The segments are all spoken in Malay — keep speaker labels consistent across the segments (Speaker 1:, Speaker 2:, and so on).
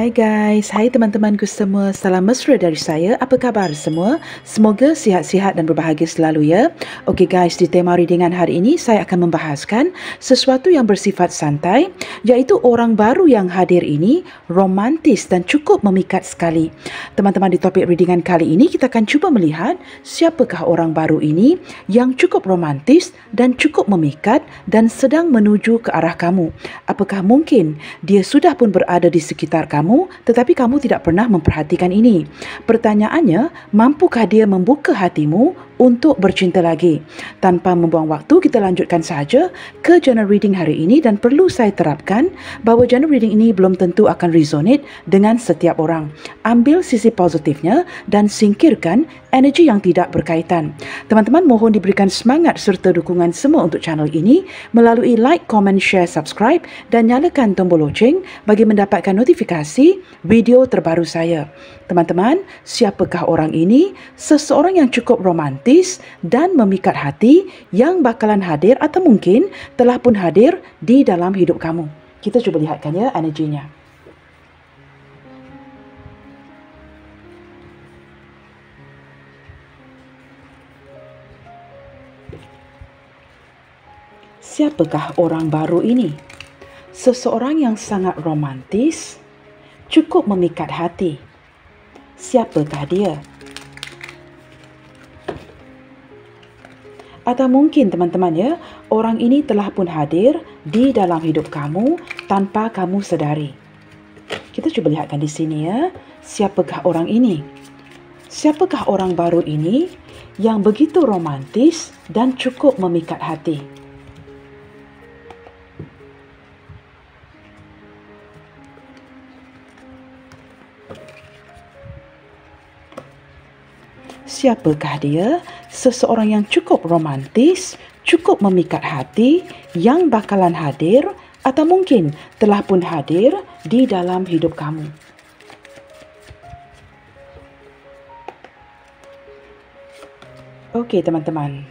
Speaker 1: Hai guys, hai teman-temanku semua, salam mesra dari saya. Apa khabar semua? Semoga sihat-sihat dan berbahagia selalu ya. Okey guys, di tema readingan hari ini saya akan membahaskan sesuatu yang bersifat santai, iaitu orang baru yang hadir ini romantis dan cukup memikat sekali. Teman-teman, di topik readingan kali ini kita akan cuba melihat siapakah orang baru ini yang cukup romantis dan cukup memikat dan sedang menuju ke arah kamu. Apakah mungkin dia sudah pun berada di sekitar kamu tetapi kamu tidak pernah memperhatikan ini? Pertanyaannya, mampukah dia membuka hatimu untuk bercinta lagi? Tanpa membuang waktu, kita lanjutkan sahaja ke journal reading hari ini, dan perlu saya terapkan bahawa journal reading ini belum tentu akan resonate dengan setiap orang. Ambil sisi positifnya dan singkirkan energi yang tidak berkaitan. Teman-teman, mohon diberikan semangat serta dukungan semua untuk channel ini melalui like, comment, share, subscribe dan nyalakan tombol loceng bagi mendapatkan notifikasi video terbaru saya. Teman-teman, siapakah orang ini? Seseorang yang cukup romantis dan memikat hati yang bakalan hadir atau mungkin telah pun hadir di dalam hidup kamu. Kita cuba lihatkan ya energinya. Siapakah orang baru ini? Seseorang yang sangat romantis, cukup memikat hati. Siapakah dia? Atau mungkin teman-teman ya, orang ini telah pun hadir di dalam hidup kamu tanpa kamu sedari. Kita cuba lihatkan di sini ya, siapakah orang ini? Siapakah orang baru ini yang begitu romantis dan cukup memikat hati? Siapakah dia? Seseorang yang cukup romantis, cukup memikat hati, yang bakalan hadir atau mungkin telah pun hadir di dalam hidup kamu. Okey teman-teman,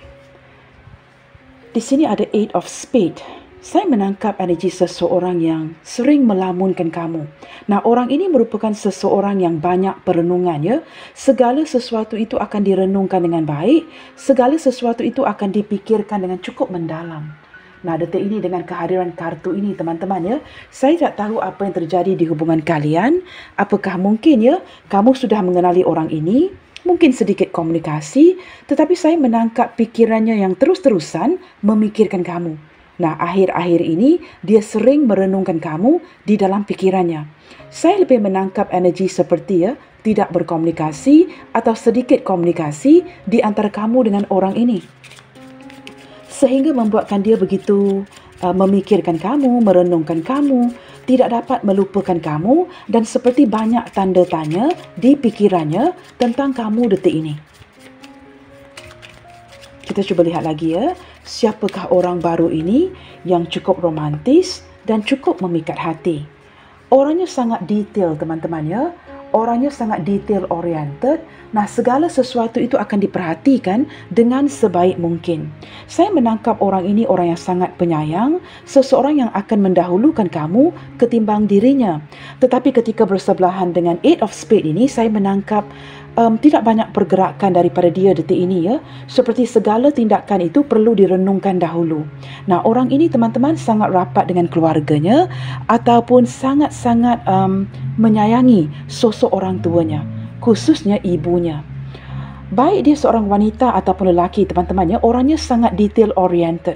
Speaker 1: di sini ada Eight of Spades. Saya menangkap energi seseorang yang sering melamunkan kamu. Nah, orang ini merupakan seseorang yang banyak perenungan ya. Segala sesuatu itu akan direnungkan dengan baik. Segala sesuatu itu akan dipikirkan dengan cukup mendalam. Nah, detik ini dengan kehadiran kartu ini teman-teman ya, saya tak tahu apa yang terjadi di hubungan kalian. Apakah mungkin ya, kamu sudah mengenali orang ini? Mungkin sedikit komunikasi, tetapi saya menangkap pikirannya yang terus-terusan memikirkan kamu. Nah, akhir-akhir ini dia sering merenungkan kamu di dalam pikirannya. Saya lebih menangkap energi seperti ya, tidak berkomunikasi atau sedikit komunikasi di antara kamu dengan orang ini. Sehingga membuatkan dia begitu memikirkan kamu, merenungkan kamu, tidak dapat melupakan kamu dan seperti banyak tanda tanya di pikirannya tentang kamu detik ini. Kita cuba lihat lagi ya, siapakah orang baru ini yang cukup romantis dan cukup memikat hati. Orangnya sangat detail teman-teman ya, orangnya sangat detail oriented. Nah, segala sesuatu itu akan diperhatikan dengan sebaik mungkin. Saya menangkap orang ini orang yang sangat penyayang, seseorang yang akan mendahulukan kamu ketimbang dirinya. Tetapi ketika bersebelahan dengan Eight of Spades ini, saya menangkap tidak banyak pergerakan daripada dia detik ini ya. Seperti segala tindakan itu perlu direnungkan dahulu. Nah, orang ini teman-teman sangat rapat dengan keluarganya ataupun sangat-sangat menyayangi sosok orang tuanya, khususnya ibunya. Baik dia seorang wanita ataupun lelaki teman-teman ya, orangnya sangat detail oriented.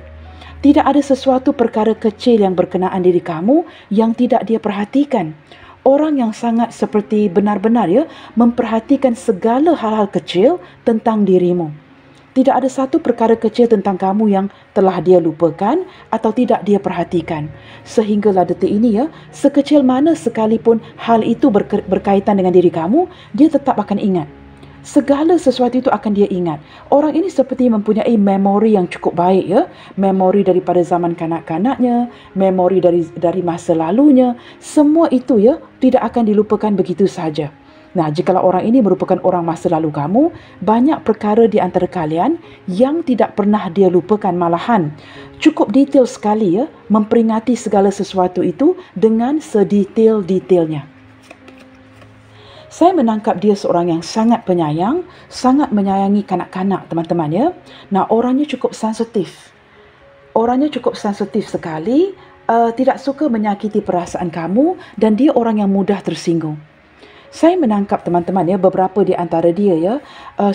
Speaker 1: Tidak ada sesuatu perkara kecil yang berkenaan diri kamu yang tidak dia perhatikan. Orang yang sangat seperti benar-benar ya memperhatikan segala hal-hal kecil tentang dirimu. Tidak ada satu perkara kecil tentang kamu yang telah dia lupakan atau tidak dia perhatikan. Sehinggalah detik ini ya, sekecil mana sekalipun hal itu berkaitan dengan diri kamu, dia tetap akan ingat. Segala sesuatu itu akan dia ingat. Orang ini seperti mempunyai memori yang cukup baik ya. Memori daripada zaman kanak-kanaknya, memori dari masa lalunya. Semua itu ya tidak akan dilupakan begitu saja. Nah, jikalau orang ini merupakan orang masa lalu kamu, banyak perkara di antara kalian yang tidak pernah dia lupakan, malahan cukup detail sekali ya, memperingati segala sesuatu itu dengan sedetail-detailnya. Saya menangkap dia seorang yang sangat penyayang, sangat menyayangi kanak-kanak, teman-teman ya. Nah, orangnya cukup sensitif. Orangnya cukup sensitif sekali, tidak suka menyakiti perasaan kamu dan dia orang yang mudah tersinggung. Saya menangkap teman-teman ya, beberapa di antara dia ya,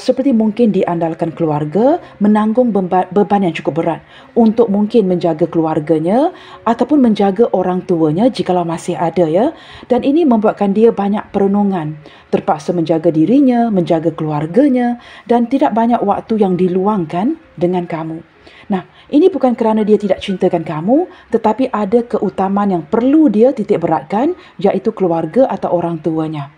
Speaker 1: seperti mungkin diandalkan keluarga, menanggung beban yang cukup berat untuk mungkin menjaga keluarganya ataupun menjaga orang tuanya jikalau masih ada ya. Dan ini membuatkan dia banyak perenungan, terpaksa menjaga dirinya, menjaga keluarganya dan tidak banyak waktu yang diluangkan dengan kamu. Nah, ini bukan kerana dia tidak cintakan kamu, tetapi ada keutamaan yang perlu dia titik beratkan, iaitu keluarga atau orang tuanya.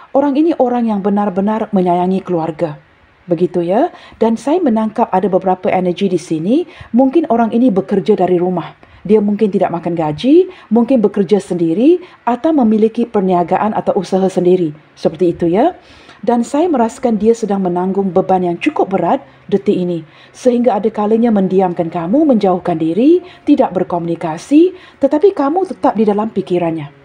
Speaker 1: Orang ini orang yang benar-benar menyayangi keluarga. Begitu ya. Dan saya menangkap ada beberapa energi di sini. Mungkin orang ini bekerja dari rumah. Dia mungkin tidak makan gaji, mungkin bekerja sendiri atau memiliki perniagaan atau usaha sendiri. Seperti itu ya. Dan saya merasakan dia sedang menanggung beban yang cukup berat detik ini. Sehingga ada kalanya mendiamkan kamu, menjauhkan diri, tidak berkomunikasi, tetapi kamu tetap di dalam pikirannya.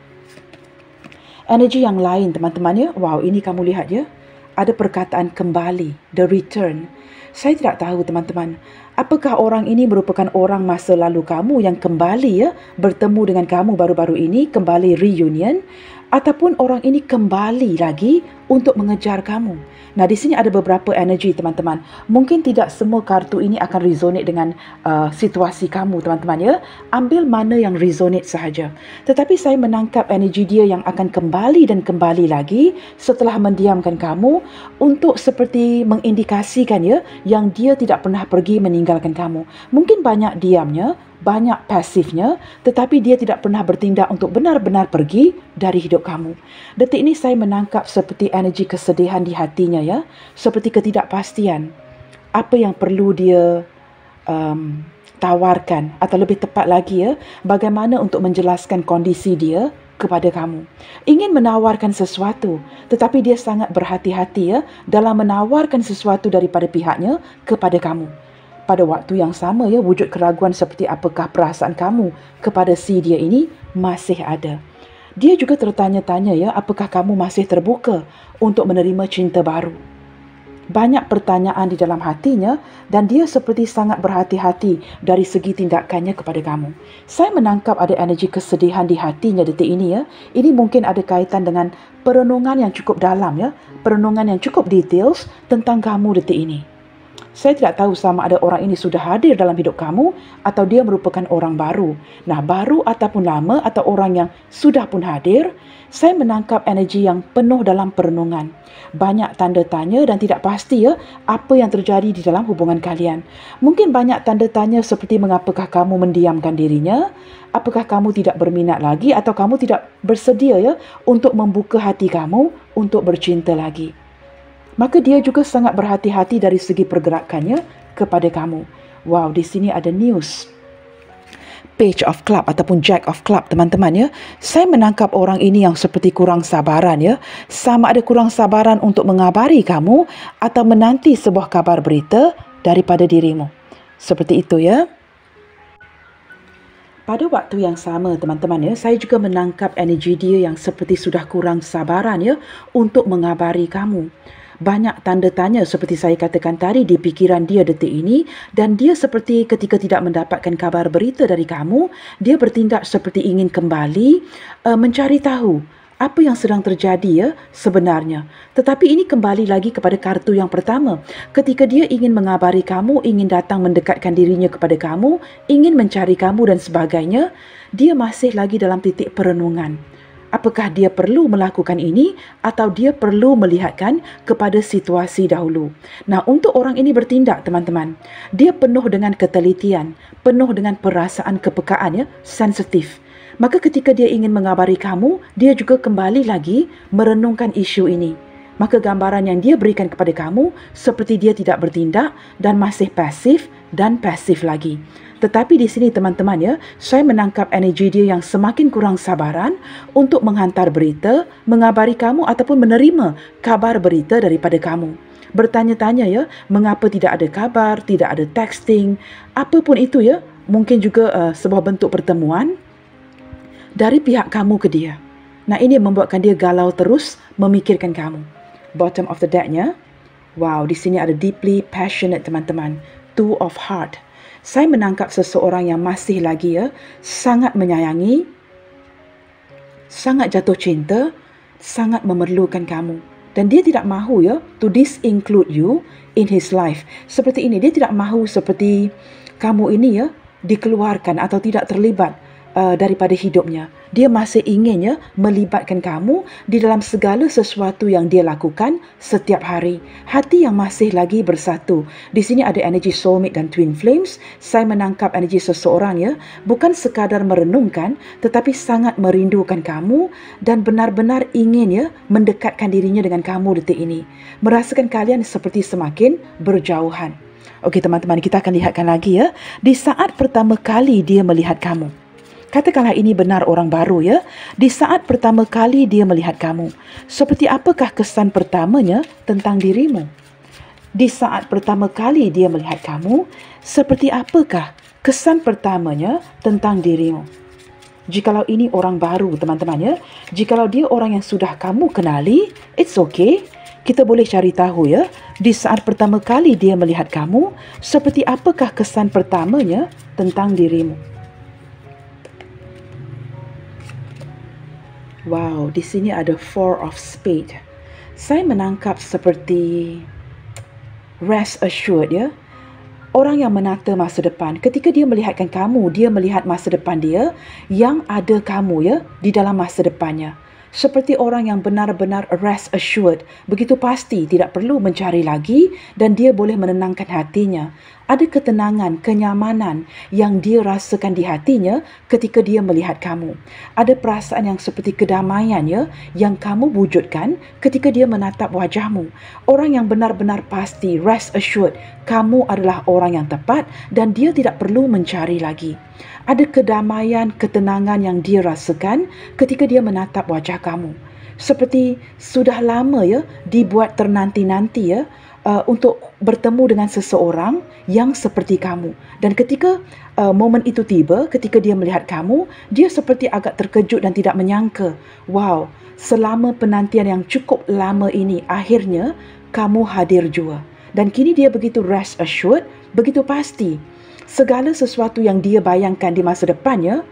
Speaker 1: Energi yang lain teman-teman ya. Wow, ini kamu lihat ya. Ada perkataan kembali, the return. Saya tidak tahu teman-teman, apakah orang ini merupakan orang masa lalu kamu yang kembali ya, bertemu dengan kamu baru-baru ini, kembali reunion, ataupun orang ini kembali lagi untuk mengejar kamu. Nah, di sini ada beberapa energi teman-teman. Mungkin tidak semua kartu ini akan resonate dengan situasi kamu teman-teman ya. Ambil mana yang resonate sahaja. Tetapi saya menangkap energi dia yang akan kembali dan kembali lagi setelah mendiamkan kamu untuk seperti mengindikasikan ya yang dia tidak pernah pergi meninggalkan kamu. Mungkin banyak diamnya, banyak pasifnya, tetapi dia tidak pernah bertindak untuk benar-benar pergi dari hidup kamu. Detik ini saya menangkap seperti energi kesedihan di hatinya ya, seperti ketidakpastian. Apa yang perlu dia tawarkan atau lebih tepat lagi ya, bagaimana untuk menjelaskan kondisi dia kepada kamu. Ingin menawarkan sesuatu, tetapi dia sangat berhati-hati ya dalam menawarkan sesuatu daripada pihaknya kepada kamu. Pada waktu yang sama ya, wujud keraguan seperti apakah perasaan kamu kepada si dia ini masih ada. Dia juga tertanya-tanya ya, apakah kamu masih terbuka untuk menerima cinta baru. Banyak pertanyaan di dalam hatinya dan dia seperti sangat berhati-hati dari segi tindakannya kepada kamu. Saya menangkap ada energi kesedihan di hatinya detik ini ya. Ini mungkin ada kaitan dengan perenungan yang cukup dalam ya, perenungan yang cukup details tentang kamu detik ini. Saya tidak tahu sama ada orang ini sudah hadir dalam hidup kamu atau dia merupakan orang baru. Nah, baru ataupun lama atau orang yang sudah pun hadir, saya menangkap energi yang penuh dalam perenungan. Banyak tanda tanya dan tidak pasti ya apa yang terjadi di dalam hubungan kalian. Mungkin banyak tanda tanya seperti mengapakah kamu mendiamkan dirinya, apakah kamu tidak berminat lagi atau kamu tidak bersedia ya untuk membuka hati kamu untuk bercinta lagi. Maka dia juga sangat berhati-hati dari segi pergerakannya kepada kamu. Wow, di sini ada news. Page of Club ataupun Jack of Club teman-teman ya. Saya menangkap orang ini yang seperti kurang sabaran ya. Sama ada kurang sabaran untuk mengabari kamu atau menanti sebuah kabar berita daripada dirimu. Seperti itu ya. Pada waktu yang sama teman-teman ya, saya juga menangkap energi dia yang seperti sudah kurang sabaran ya untuk mengabari kamu. Banyak tanda tanya seperti saya katakan tadi di pikiran dia detik ini dan dia seperti ketika tidak mendapatkan kabar berita dari kamu, dia bertindak seperti ingin kembali mencari tahu apa yang sedang terjadi ya sebenarnya. Tetapi ini kembali lagi kepada kartu yang pertama. Ketika dia ingin mengabari kamu, ingin datang mendekatkan dirinya kepada kamu, ingin mencari kamu dan sebagainya, dia masih lagi dalam titik perenungan. Apakah dia perlu melakukan ini atau dia perlu melihatkan kepada situasi dahulu. Nah, untuk orang ini bertindak teman-teman, dia penuh dengan ketelitian, penuh dengan perasaan kepekaan ya, sensitif. Maka ketika dia ingin mengabari kamu, dia juga kembali lagi merenungkan isu ini. Maka gambaran yang dia berikan kepada kamu seperti dia tidak bertindak dan masih pasif dan pasif lagi. Tetapi di sini teman-teman ya, saya menangkap energi dia yang semakin kurang sabaran untuk menghantar berita, mengabari kamu ataupun menerima kabar berita daripada kamu. Bertanya-tanya ya, mengapa tidak ada kabar, tidak ada texting, apapun itu ya, mungkin juga sebuah bentuk pertemuan dari pihak kamu ke dia. Nah, ini membuatkan dia galau terus memikirkan kamu. Bottom of the deck-nya, wow, di sini ada deeply passionate, teman-teman. Two of heart. Saya menangkap seseorang yang masih lagi sangat menyayangi, sangat jatuh cinta, sangat memerlukan kamu. Dan dia tidak mahu to disinclude you in his life. Seperti ini, dia tidak mahu seperti kamu ini dikeluarkan atau tidak terlibat daripada hidupnya. Dia masih ingin melibatkan kamu di dalam segala sesuatu yang dia lakukan setiap hari. Hati yang masih lagi bersatu. Di sini ada energi soulmate dan twin flames. Saya menangkap energi seseorang bukan sekadar merenungkan, tetapi sangat merindukan kamu dan benar-benar ingin mendekatkan dirinya dengan kamu detik ini. Merasakan kalian seperti semakin berjauhan. Okey teman-teman, kita akan lihatkan lagi di saat pertama kali dia melihat kamu. Katakanlah ini benar orang baru Di saat pertama kali dia melihat kamu, seperti apakah kesan pertamanya tentang dirimu? Di saat pertama kali dia melihat kamu, seperti apakah kesan pertamanya tentang dirimu? Jikalau ini orang baru teman-teman jikalau dia orang yang sudah kamu kenali, it's okay. Kita boleh cari tahu di saat pertama kali dia melihat kamu, seperti apakah kesan pertamanya tentang dirimu? Wow, di sini ada Four of Spades. Saya menangkap seperti rest assured Orang yang menata masa depan. Ketika dia melihatkan kamu, dia melihat masa depan dia yang ada kamu di dalam masa depannya. Seperti orang yang benar-benar rest assured, begitu pasti, tidak perlu mencari lagi dan dia boleh menenangkan hatinya. Ada ketenangan, kenyamanan yang dia rasakan di hatinya ketika dia melihat kamu. Ada perasaan yang seperti kedamaian yang kamu wujudkan ketika dia menatap wajahmu. Orang yang benar-benar pasti, rest assured, kamu adalah orang yang tepat dan dia tidak perlu mencari lagi. Ada kedamaian, ketenangan yang dia rasakan ketika dia menatap wajah kamu. Seperti sudah lama dibuat ternanti-nanti untuk bertemu dengan seseorang yang seperti kamu. Dan ketika momen itu tiba, ketika dia melihat kamu, dia seperti agak terkejut dan tidak menyangka. Wow, selama penantian yang cukup lama ini, akhirnya kamu hadir juga. Dan kini dia begitu rest assured, begitu pasti. Segala sesuatu yang dia bayangkan di masa depannya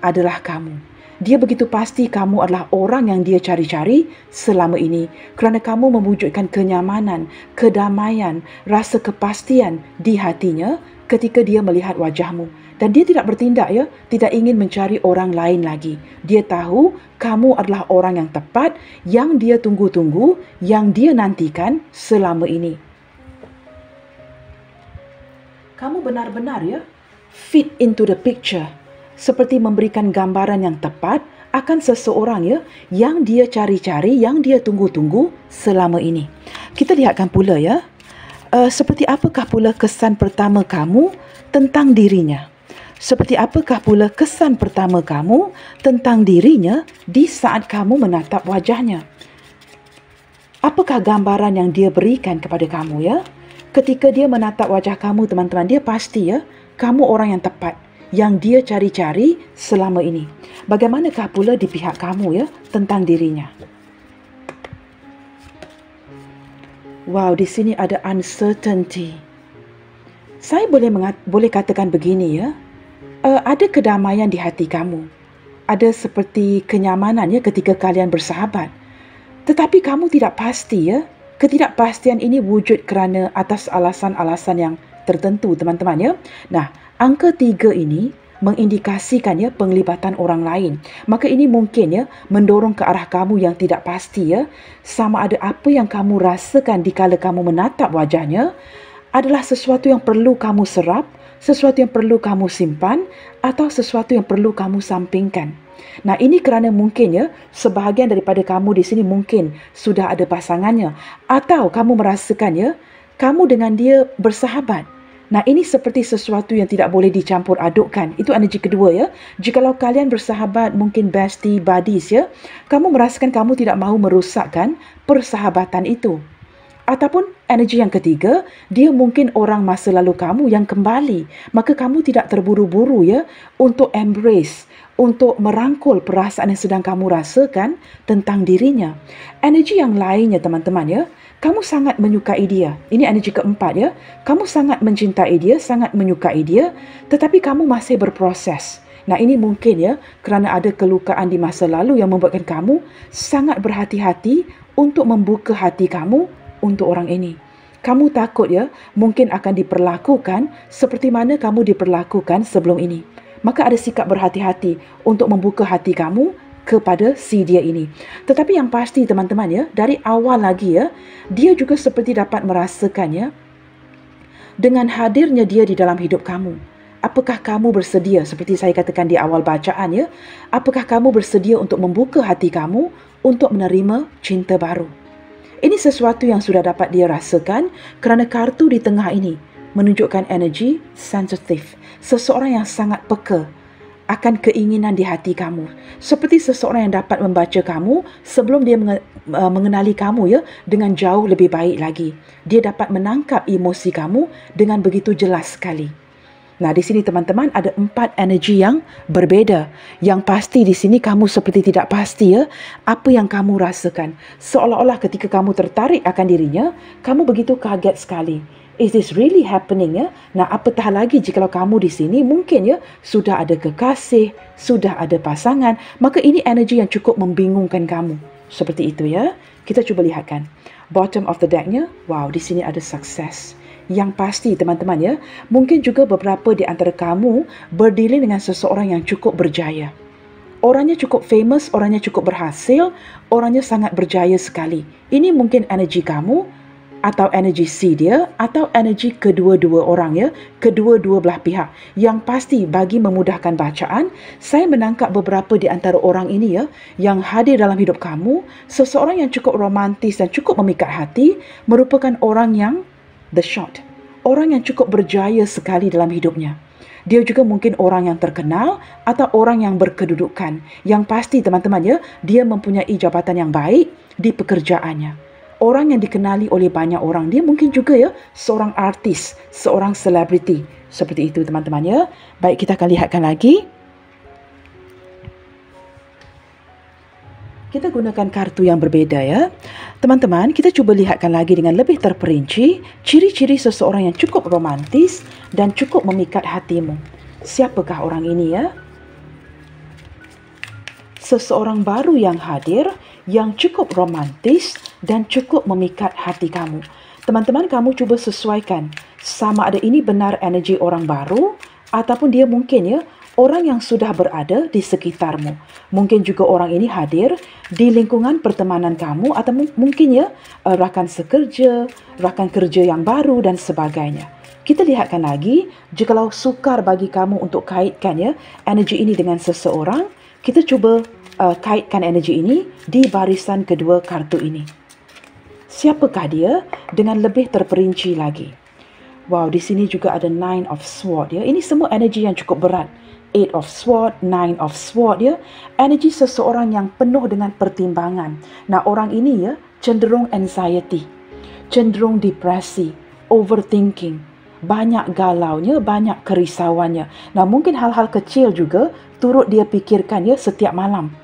Speaker 1: adalah kamu. Dia begitu pasti kamu adalah orang yang dia cari-cari selama ini. Kerana kamu mewujudkan kenyamanan, kedamaian, rasa kepastian di hatinya ketika dia melihat wajahmu. Dan dia tidak bertindak tidak ingin mencari orang lain lagi. Dia tahu kamu adalah orang yang tepat, yang dia tunggu-tunggu, yang dia nantikan selama ini. Kamu benar-benar fit into the picture. Seperti memberikan gambaran yang tepat akan seseorang yang dia cari-cari, yang dia tunggu-tunggu selama ini. Kita lihatkan pula seperti apakah pula kesan pertama kamu tentang dirinya. Seperti apakah pula kesan pertama kamu tentang dirinya di saat kamu menatap wajahnya. Apakah gambaran yang dia berikan kepada kamu Ketika dia menatap wajah kamu, teman-teman, dia pasti kamu orang yang tepat, yang dia cari-cari selama ini. Bagaimanakah pula di pihak kamu tentang dirinya? Wow, di sini ada uncertainty. Saya boleh katakan begini ada kedamaian di hati kamu. Ada seperti kenyamanan ketika kalian bersahabat. Tetapi kamu tidak pasti Ketidakpastian ini wujud kerana atas alasan-alasan yang tertentu, teman-teman Nah, angka 3 ini mengindikasikan penglibatan orang lain. Maka ini mungkin mendorong ke arah kamu yang tidak pasti sama ada apa yang kamu rasakan dikala kamu menatap wajahnya adalah sesuatu yang perlu kamu serap, sesuatu yang perlu kamu simpan atau sesuatu yang perlu kamu sampingkan. Nah, ini kerana mungkin sebahagian daripada kamu di sini mungkin sudah ada pasangannya atau kamu merasakan kamu dengan dia bersahabat. Nah, ini seperti sesuatu yang tidak boleh dicampur adukkan. Itu energi kedua Jikalau kalian bersahabat, mungkin bestie, buddies kamu merasakan kamu tidak mahu merosakkan persahabatan itu. Ataupun energi yang ketiga, dia mungkin orang masa lalu kamu yang kembali. Maka kamu tidak terburu-buru ya untuk embrace, untuk merangkul perasaan yang sedang kamu rasakan tentang dirinya. Energi yang lainnya teman-teman ya, kamu sangat menyukai dia. Ini energi keempat ya. Kamu sangat mencintai dia, sangat menyukai dia, tetapi kamu masih berproses. Nah, ini mungkin ya kerana ada kelukaan di masa lalu yang membuatkan kamu sangat berhati-hati untuk membuka hati kamu untuk orang ini. Kamu takut ya mungkin akan diperlakukan seperti mana kamu diperlakukan sebelum ini. Maka ada sikap berhati-hati untuk membuka hati kamu kepada si dia ini. Tetapi yang pasti teman-teman ya, dari awal lagi ya, dia juga seperti dapat merasakannya dengan hadirnya dia di dalam hidup kamu. Apakah kamu bersedia, seperti saya katakan di awal bacaan ya, apakah kamu bersedia untuk membuka hati kamu untuk menerima cinta baru? Ini sesuatu yang sudah dapat dia rasakan kerana kartu di tengah ini menunjukkan energi sensitif. Seseorang yang sangat peka akan keinginan di hati kamu. Seperti seseorang yang dapat membaca kamu sebelum dia mengenali kamu ya dengan jauh lebih baik lagi. Dia dapat menangkap emosi kamu dengan begitu jelas sekali. Nah, di sini teman-teman ada 4 energi yang berbeza. Yang pasti di sini kamu seperti tidak pasti ya apa yang kamu rasakan. Seolah-olah ketika kamu tertarik akan dirinya, kamu begitu kaget sekali. Is this really happening ya? Nah, apatah lagi jika kamu di sini mungkin ya sudah ada kekasih, sudah ada pasangan, maka ini energi yang cukup membingungkan kamu. Seperti itu ya. Kita cuba lihatkan. Bottom of the deck-nya, wow, di sini ada sukses. Yang pasti teman-teman ya, mungkin juga beberapa di antara kamu berdiri dengan seseorang yang cukup berjaya. Orangnya cukup famous, orangnya cukup berhasil, orangnya sangat berjaya sekali. Ini mungkin energi kamu, atau energi si dia, atau energi kedua-dua orang ya, kedua-dua belah pihak. Yang pasti bagi memudahkan bacaan, saya menangkap beberapa di antara orang ini ya, yang hadir dalam hidup kamu, seseorang yang cukup romantis dan cukup memikat hati, merupakan orang yang the shot. Orang yang cukup berjaya sekali dalam hidupnya. Dia juga mungkin orang yang terkenal atau orang yang berkedudukan. Yang pasti teman-teman ya, dia mempunyai jabatan yang baik di pekerjaannya. Orang yang dikenali oleh banyak orang. Dia mungkin juga ya seorang artis, seorang selebriti. Seperti itu teman-teman ya. Baik, kita akan lihatkan lagi. Kita gunakan kartu yang berbeza ya. Teman-teman, kita cuba lihatkan lagi dengan lebih terperinci ciri-ciri seseorang yang cukup romantis dan cukup memikat hatimu. Siapakah orang ini ya? Seseorang baru yang hadir yang cukup romantis dan cukup memikat hati kamu. Teman-teman, kamu cuba sesuaikan sama ada ini benar energi orang baru ataupun dia mungkin ya orang yang sudah berada di sekitarmu. Mungkin juga orang ini hadir di lingkungan pertemanan kamu atau mungkin ya rakan sekerja, rakan kerja yang baru dan sebagainya. Kita lihatkan lagi, jikalau sukar bagi kamu untuk kaitkan ya energi ini dengan seseorang, kita cuba kaitkan energi ini di barisan kedua kartu ini. Siapakah dia dengan lebih terperinci lagi? Wow, di sini juga ada Nine of Swords ya. Ini semua energi yang cukup berat. 8 of Swords, 9 of Swords ya. Energi seseorang yang penuh dengan pertimbangan. Nah, orang ini ya cenderung anxiety, cenderung depresi, overthinking, banyak galaunya, banyak kerisauannya. Nah, mungkin hal-hal kecil juga turut dia pikirkan ya setiap malam.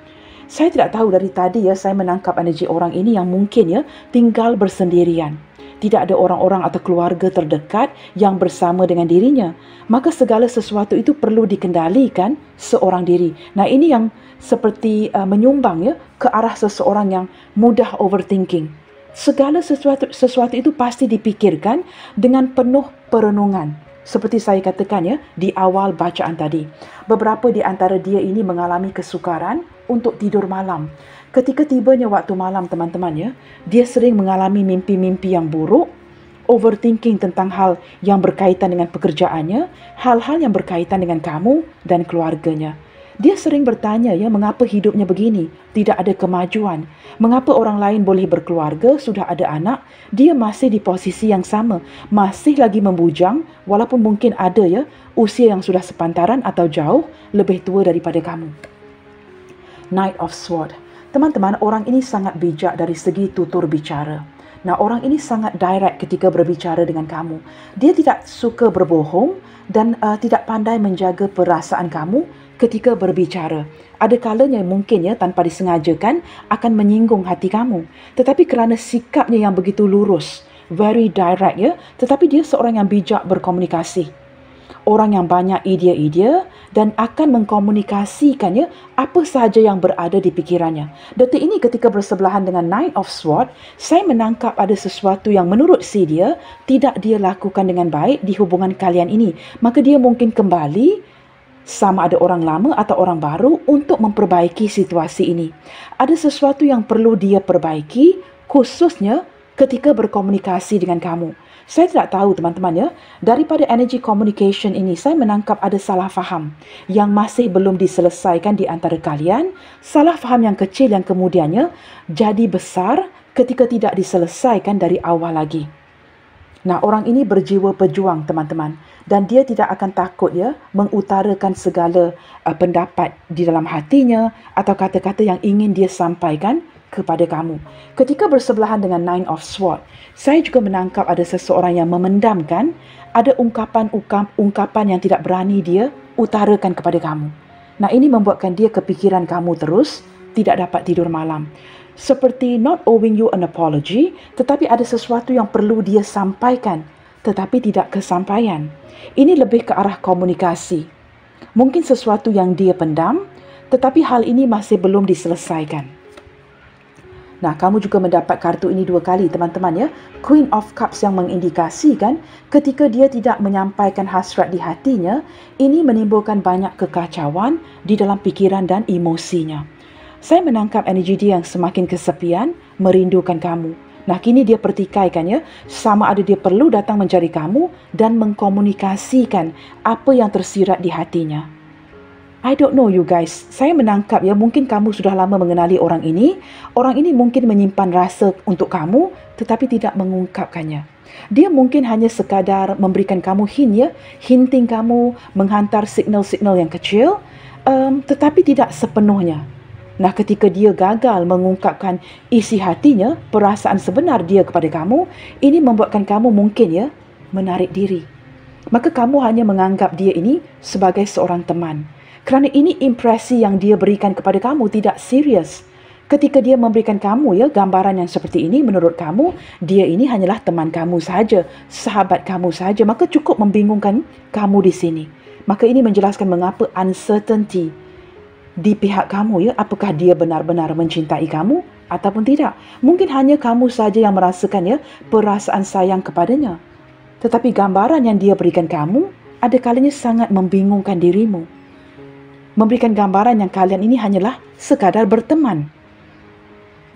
Speaker 1: Saya tidak tahu dari tadi ya, saya menangkap energi orang ini yang mungkin ya tinggal bersendirian. Tidak ada orang-orang atau keluarga terdekat yang bersama dengan dirinya. Maka segala sesuatu itu perlu dikendalikan seorang diri. Nah, ini yang seperti menyumbang ya ke arah seseorang yang mudah overthinking. Segala sesuatu itu pasti dipikirkan dengan penuh perenungan. Seperti saya katakan ya di awal bacaan tadi. Beberapa di antara dia ini mengalami kesukaran untuk tidur malam. Ketika tibanya waktu malam teman-teman ya, dia sering mengalami mimpi-mimpi yang buruk, overthinking tentang hal yang berkaitan dengan pekerjaannya, hal-hal yang berkaitan dengan kamu dan keluarganya. Dia sering bertanya ya, mengapa hidupnya begini, tidak ada kemajuan, mengapa orang lain boleh berkeluarga, sudah ada anak, dia masih di posisi yang sama, masih lagi membujang, walaupun mungkin ada ya, usia yang sudah sepantaran atau jauh lebih tua daripada kamu. Knight of Swords. Teman-teman, orang ini sangat bijak dari segi tutur bicara. Nah, orang ini sangat direct ketika berbicara dengan kamu. Dia tidak suka berbohong dan tidak pandai menjaga perasaan kamu ketika berbicara. Ada kalanya mungkin tanpa disengajakan akan menyinggung hati kamu. Tetapi kerana sikapnya yang begitu lurus, very direct tetapi dia seorang yang bijak berkomunikasi. Orang yang banyak idea-idea dan akan mengkomunikasikan apa sahaja yang berada di pikirannya. Detik ini ketika bersebelahan dengan Nine of Swords, saya menangkap ada sesuatu yang menurut si dia tidak dia lakukan dengan baik di hubungan kalian ini. Maka dia mungkin kembali sama ada orang lama atau orang baru untuk memperbaiki situasi ini. Ada sesuatu yang perlu dia perbaiki khususnya ketika berkomunikasi dengan kamu. Saya tidak tahu teman-teman daripada energy communication ini saya menangkap ada salah faham yang masih belum diselesaikan di antara kalian. Salah faham yang kecil yang kemudiannya jadi besar ketika tidak diselesaikan dari awal lagi. Nah, orang ini berjiwa pejuang teman-teman dan dia tidak akan takut mengutarakan segala pendapat di dalam hatinya atau kata-kata yang ingin dia sampaikan kepada kamu. Ketika bersebelahan dengan Nine of Swords, saya juga menangkap ada seseorang yang memendamkan ada ungkapan yang tidak berani dia utarakan kepada kamu. Nah, ini membuatkan dia kepikiran kamu terus, tidak dapat tidur malam. Seperti not owing you an apology, tetapi ada sesuatu yang perlu dia sampaikan, tetapi tidak kesampaian. Ini lebih ke arah komunikasi. Mungkin sesuatu yang dia pendam, tetapi hal ini masih belum diselesaikan. Nah, kamu juga mendapat kartu ini 2 kali teman-teman Queen of Cups yang mengindikasikan ketika dia tidak menyampaikan hasrat di hatinya, ini menimbulkan banyak kekacauan di dalam pikiran dan emosinya. Saya menangkap energi dia yang semakin kesepian, merindukan kamu. Nah, kini dia pertikaikan sama ada dia perlu datang mencari kamu dan mengkomunikasikan apa yang tersirat di hatinya. I don't know you guys, saya menangkap mungkin kamu sudah lama mengenali orang ini. Orang ini mungkin menyimpan rasa untuk kamu tetapi tidak mengungkapkannya. Dia mungkin hanya sekadar memberikan kamu hinting kamu, menghantar signal-signal yang kecil, tetapi tidak sepenuhnya. Nah, ketika dia gagal mengungkapkan isi hatinya, perasaan sebenar dia kepada kamu, ini membuatkan kamu mungkin menarik diri. Maka kamu hanya menganggap dia ini sebagai seorang teman. Kerana ini impresi yang dia berikan kepada kamu tidak serius. Ketika dia memberikan kamu gambaran yang seperti ini, menurut kamu, dia ini hanyalah teman kamu sahaja, sahabat kamu sahaja, maka cukup membingungkan kamu di sini. Maka ini menjelaskan mengapa uncertainty di pihak kamu apakah dia benar-benar mencintai kamu ataupun tidak. Mungkin hanya kamu saja yang merasakan perasaan sayang kepadanya. Tetapi gambaran yang dia berikan kamu, ada kalanya sangat membingungkan dirimu. Memberikan gambaran yang kalian ini hanyalah sekadar berteman.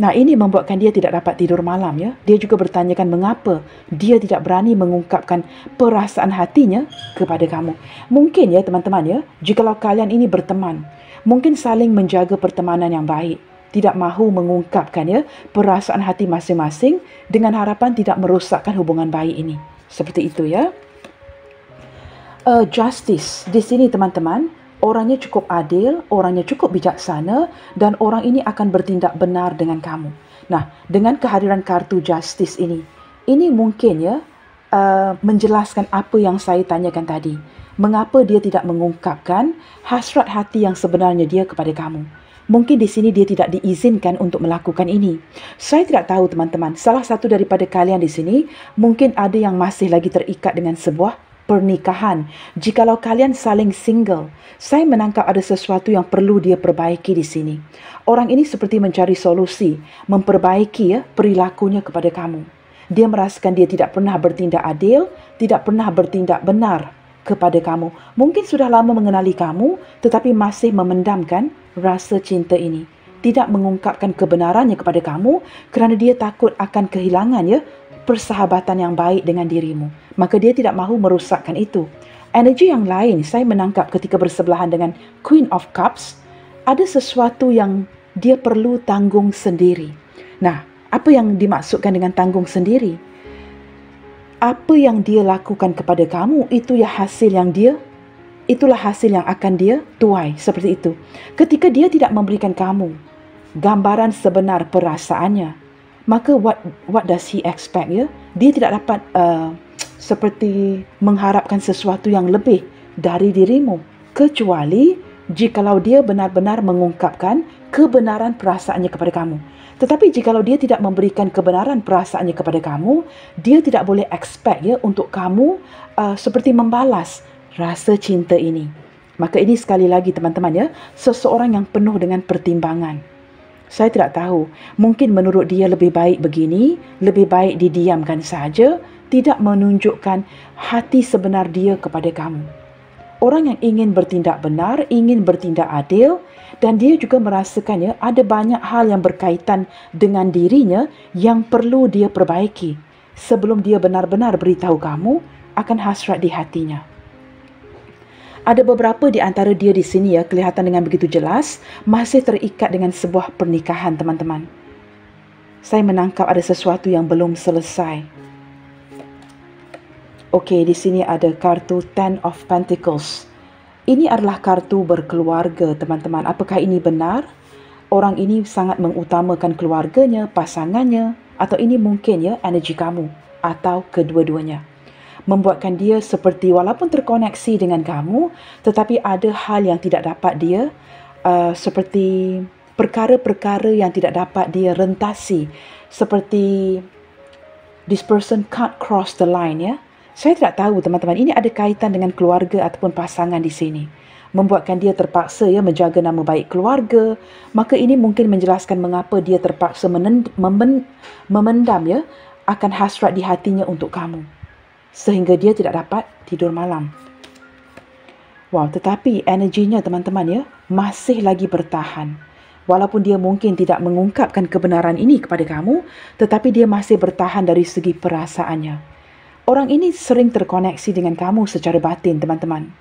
Speaker 1: Nah, ini membuatkan dia tidak dapat tidur malam Dia juga bertanyakan mengapa dia tidak berani mengungkapkan perasaan hatinya kepada kamu. Mungkin teman-teman jikalau kalian ini berteman, mungkin saling menjaga pertemanan yang baik, tidak mahu mengungkapkan perasaan hati masing-masing dengan harapan tidak merosakkan hubungan baik ini. Seperti itu Justice di sini teman-teman. Orangnya cukup adil, orangnya cukup bijaksana dan orang ini akan bertindak benar dengan kamu. Nah, dengan kehadiran kartu Justice ini mungkin menjelaskan apa yang saya tanyakan tadi. Mengapa dia tidak mengungkapkan hasrat hati yang sebenarnya dia kepada kamu. Mungkin di sini dia tidak diizinkan untuk melakukan ini. Saya tidak tahu teman-teman, salah satu daripada kalian di sini mungkin ada yang masih lagi terikat dengan sebuah pernikahan. Jikalau kalian saling single, saya menangkap ada sesuatu yang perlu dia perbaiki di sini. Orang ini seperti mencari solusi, memperbaiki perilakunya kepada kamu. Dia merasakan dia tidak pernah bertindak adil, tidak pernah bertindak benar kepada kamu. Mungkin sudah lama mengenali kamu, tetapi masih memendamkan rasa cinta ini. Tidak mengungkapkan kebenarannya kepada kamu kerana dia takut akan kehilangan persahabatan yang baik dengan dirimu. Maka dia tidak mahu merosakkan itu. Energi yang lain saya menangkap ketika bersebelahan dengan Queen of Cups, ada sesuatu yang dia perlu tanggung sendiri. Nah, apa yang dimaksudkan dengan tanggung sendiri? Apa yang dia lakukan kepada kamu, itulah hasil yang akan dia tuai. Seperti itu. Ketika dia tidak memberikan kamu gambaran sebenar perasaannya, Maka what does he expect ya? Dia tidak dapat seperti mengharapkan sesuatu yang lebih dari dirimu, kecuali jikalau dia benar-benar mengungkapkan kebenaran perasaannya kepada kamu. Tetapi jikalau dia tidak memberikan kebenaran perasaannya kepada kamu, dia tidak boleh expect ya untuk kamu seperti membalas rasa cinta ini. Maka ini sekali lagi teman-teman ya, seseorang yang penuh dengan pertimbangan. Saya tidak tahu, mungkin menurut dia lebih baik begini, lebih baik didiamkan saja, tidak menunjukkan hati sebenar dia kepada kamu. Orang yang ingin bertindak benar, ingin bertindak adil, dan dia juga merasakannya ada banyak hal yang berkaitan dengan dirinya yang perlu dia perbaiki sebelum dia benar-benar beritahu kamu akan hasrat di hatinya. Ada beberapa di antara dia di sini ya, kelihatan dengan begitu jelas masih terikat dengan sebuah pernikahan, teman-teman. Saya menangkap ada sesuatu yang belum selesai. Okey, di sini ada kartu Ten of Pentacles. Ini adalah kartu berkeluarga, teman-teman. Apakah ini benar? Orang ini sangat mengutamakan keluarganya, pasangannya, atau ini mungkin ya energi kamu atau kedua-duanya. Membuatkan dia seperti walaupun terkoneksi dengan kamu, tetapi ada hal yang tidak dapat dia seperti perkara-perkara yang tidak dapat dia rentasi, seperti this person can't cross the line ya. Saya tidak tahu teman-teman, ini ada kaitan dengan keluarga ataupun pasangan di sini. Membuatkan dia terpaksa ya menjaga nama baik keluarga. Maka ini mungkin menjelaskan mengapa dia terpaksa memendam ya akan hasrat di hatinya untuk kamu, sehingga dia tidak dapat tidur malam. Wow, tetapi energinya teman-teman ya masih lagi bertahan. Walaupun dia mungkin tidak mengungkapkan kebenaran ini kepada kamu, tetapi dia masih bertahan dari segi perasaannya. Orang ini sering terkoneksi dengan kamu secara batin, teman-teman.